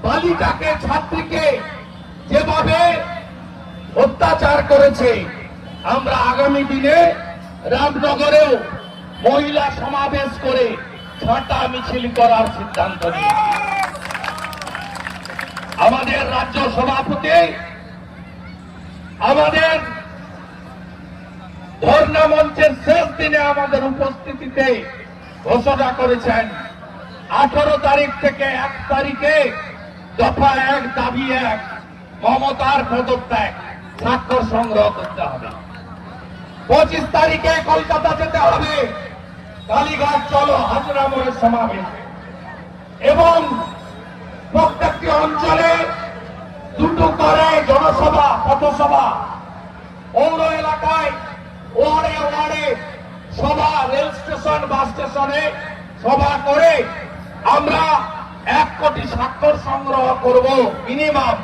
বালিকাকে ছাত্রীকে যেভাবে অত্যাচার করেছে, আমরা আগামী দিনে রামনগরেও মহিলা সমাবেশ করে ছাঁটা মিছিল করার সিদ্ধান্ত নিয়েছি। আমাদের রাজ্য সভাপতি আমাদের ধর্ণা মঞ্চের শেষ দিনে আমাদের উপস্থিতিতে ঘোষণা করেছেন 18 তারিখ থেকে 1 তারিখে দফা 1 দাবি 1 মমতার পদত্যাগ স্বাক্ষর সংগ্রহ করতে হবে। 25 তারিখে কলকাতা যেতে হবে, কালীঘাট চলো হাজরা মোড়ের সমাবেশ, এবং প্রত্যেকটি অঞ্চলে 2টো করে জনসভা পথসভা, পৌর এলাকায় ওয়ার্ডে ওয়ার্ডে সভা, রেল স্টেশন বাস স্টেশনে সভা করে আমরা 1 কোটি স্বাক্ষর সংগ্রহ করব মিনিমাম।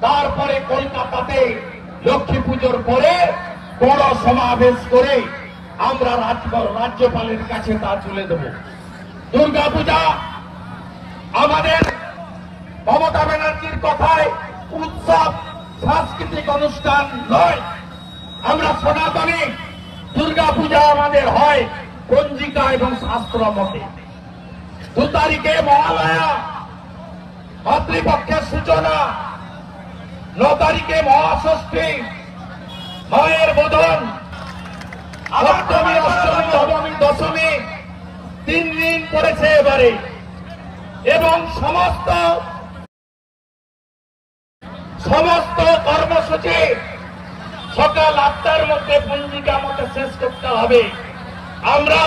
তারপরে কলকাতাতে লক্ষ্মী পুজোর পরে বড় সমাবেশ করে আমরা রাজ্যপালের কাছে তা তুলে দেব। দুর্গাপূজা আমাদের মমতা ব্যানার্জির কথায় উৎসব সাংস্কৃতিক অনুষ্ঠান নয়, আমরা সনাতনী। দুর্গাপূজা আমাদের হয় পঞ্জিকা এবং শাস্ত্র মতে। 2 তারিখে মহালয়া, মাতৃপক্ষের সূচনা। 9 তারিখে মহাষষ্ঠী, মায়ের বোধন। সপ্তমী, অষ্টমী, নবমী, দশমী 3 দিন পড়েছে এবারে, এবং সমস্ত কর্মসূচি সকাল 8টার মধ্যে পঞ্জিকা মতে শেষ করতে হবে। আমরা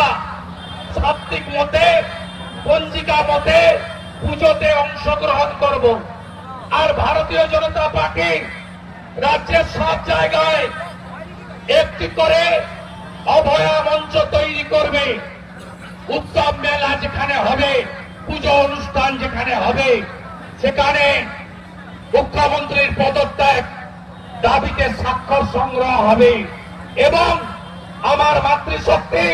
সাত্বিক মতে, পঞ্জিকা মতে পুজোতে অংশগ্রহণ করব। আর ভারতীয় জনতা পার্টি রাজ্যের সব জায়গায় একটি করে অভয়া মঞ্চ তৈরি করবে। উৎসব মেলা যেখানে হবে, পুজো অনুষ্ঠান যেখানে হবে, সেখানে মুখ্যমন্ত্রীর পদত্যাগ দাবিতে স্বাক্ষর সংগ্রহ হবে। এবং আমার মাতৃশক্তি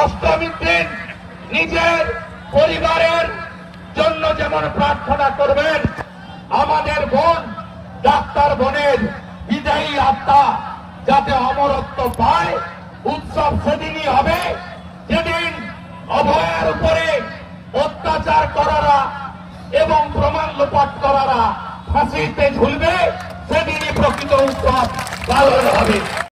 অষ্টমীর দিন নিজের পরিবারের জন্য যেমন প্রার্থনা করবেন, আমাদের বোন ডাক্তার বোনের বিদায়ী আত্মা যাতে অমরত্ব পায়, উৎসব সেদিনই হবে যেদিন অভয়ার উপরে অত্যাচার করারা এবং প্রমাণ লোপাট করারা ফাঁসিতে ঝুলবে, সেদিনই প্রকৃত উৎসব পালন হবে।